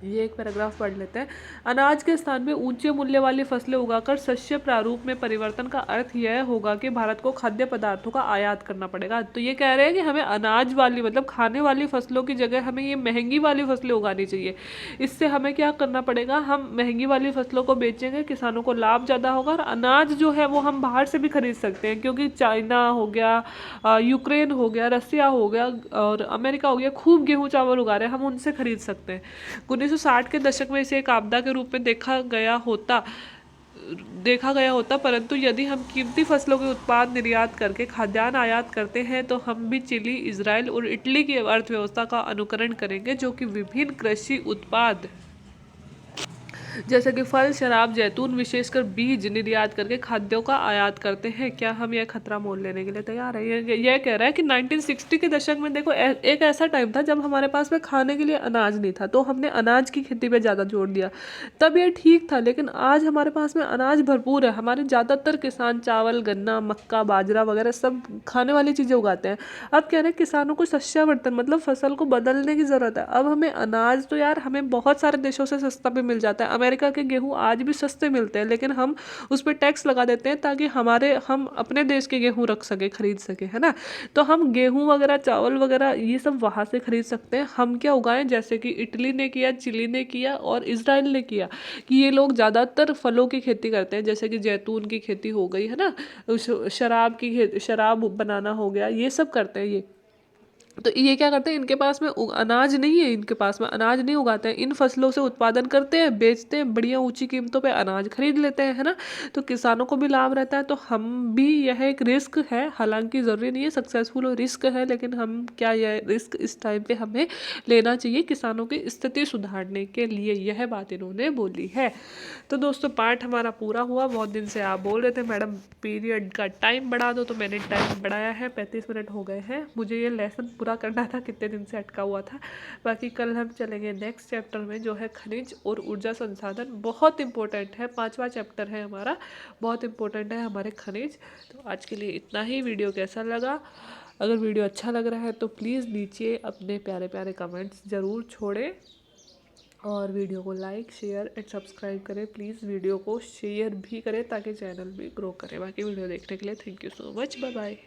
ये एक पैराग्राफ पढ़ लेते हैं। अनाज के स्थान में ऊंचे मूल्य वाली फसलें उगाकर शस्य प्रारूप में परिवर्तन का अर्थ यह होगा कि भारत को खाद्य पदार्थों का आयात करना पड़ेगा। तो ये कह रहे हैं कि हमें अनाज वाली मतलब खाने वाली फसलों की जगह हमें ये महंगी वाली फसलें उगानी चाहिए। इससे हमें क्या करना पड़ेगा, हम महंगी वाली फसलों को बेचेंगे, किसानों को लाभ ज़्यादा होगा, और अनाज जो है वो हम बाहर से भी खरीद सकते हैं, क्योंकि चाइना हो गया, यूक्रेन हो गया, रसिया हो गया और अमेरिका हो गया, खूब गेहूँ चावल उगा रहे हैं, हम उनसे खरीद सकते हैं। 1960 के दशक में इसे एक आपदा के रूप में देखा गया होता, परंतु यदि हम कीमती फसलों के उत्पाद निर्यात करके खाद्यान्न आयात करते हैं तो हम भी चिली, इजराइल और इटली की अर्थव्यवस्था का अनुकरण करेंगे, जो कि विभिन्न कृषि उत्पाद जैसे कि फल, शराब, जैतून, विशेषकर बीज निर्यात करके खाद्यों का आयात करते हैं। क्या हम यह खतरा मोल लेने के लिए तैयार है? ये कह रहा है कि 1960 के दशक में देखो एक ऐसा टाइम था जब हमारे पास में खाने के लिए अनाज नहीं था, तो हमने अनाज की खेती पे ज़्यादा जोर दिया, तब ये ठीक था। लेकिन आज हमारे पास में अनाज भरपूर है, हमारे ज़्यादातर किसान चावल, गन्ना, मक्का, बाजरा वगैरह सब खाने वाली चीज़ें उगाते हैं। अब कह रहे हैं किसानों को शस्यावर्तन मतलब फसल को बदलने की ज़रूरत है। अब हमें अनाज तो यार हमें बहुत सारे देशों से सस्ता भी मिल जाता है। अमेरिका के गेहूँ आज भी सस्ते मिलते हैं, लेकिन हम उस पर टैक्स लगा देते हैं ताकि हम अपने देश के गेहूँ रख सके, खरीद सके, है ना। तो हम गेहूँ वगैरह, चावल वगैरह ये सब वहाँ से खरीद सकते हैं। हम क्या उगाएं, जैसे कि इटली ने किया, चिली ने किया और इसराइल ने किया, कि ये लोग ज़्यादातर फलों की खेती करते हैं, जैसे कि जैतून की खेती हो गई, है ना, शराब बनाना हो गया, ये सब करते हैं ये। तो ये क्या करते हैं, इनके पास में अनाज नहीं है, इनके पास में अनाज नहीं उगाते हैं, इन फसलों से उत्पादन करते हैं, बेचते हैं, बढ़िया ऊंची कीमतों पे अनाज खरीद लेते हैं, है ना। तो किसानों को भी लाभ रहता है। तो हम भी, यह एक रिस्क है, हालांकि ज़रूरी नहीं है सक्सेसफुल हो, रिस्क है, लेकिन हम क्या, यह रिस्क इस टाइम पे हमें लेना चाहिए किसानों की स्थिति सुधारने के लिए, यह बात इन्होंने बोली है। तो दोस्तों पार्ट हमारा पूरा हुआ। बहुत दिन से आप बोल रहे थे मैडम पीरियड का टाइम बढ़ा दो, तो मैंने टाइम बढ़ाया है, 35 मिनट हो गए हैं। मुझे ये लेसन पूरा करना था, कितने दिन से अटका हुआ था। बाकी कल हम चलेंगे नेक्स्ट चैप्टर में, जो है खनिज और ऊर्जा संसाधन। बहुत इंपॉर्टेंट है, 5वां चैप्टर है हमारा, बहुत इंपॉर्टेंट है हमारे खनिज। तो आज के लिए इतना ही। वीडियो कैसा लगा? अगर वीडियो अच्छा लग रहा है तो प्लीज़ नीचे अपने प्यारे प्यारे कमेंट्स ज़रूर छोड़ें, और वीडियो को लाइक, शेयर एंड सब्सक्राइब करें। प्लीज़ वीडियो को शेयर भी करें ताकि चैनल भी ग्रो करे। बाकी वीडियो देखने के लिए thank you so much, bye bye.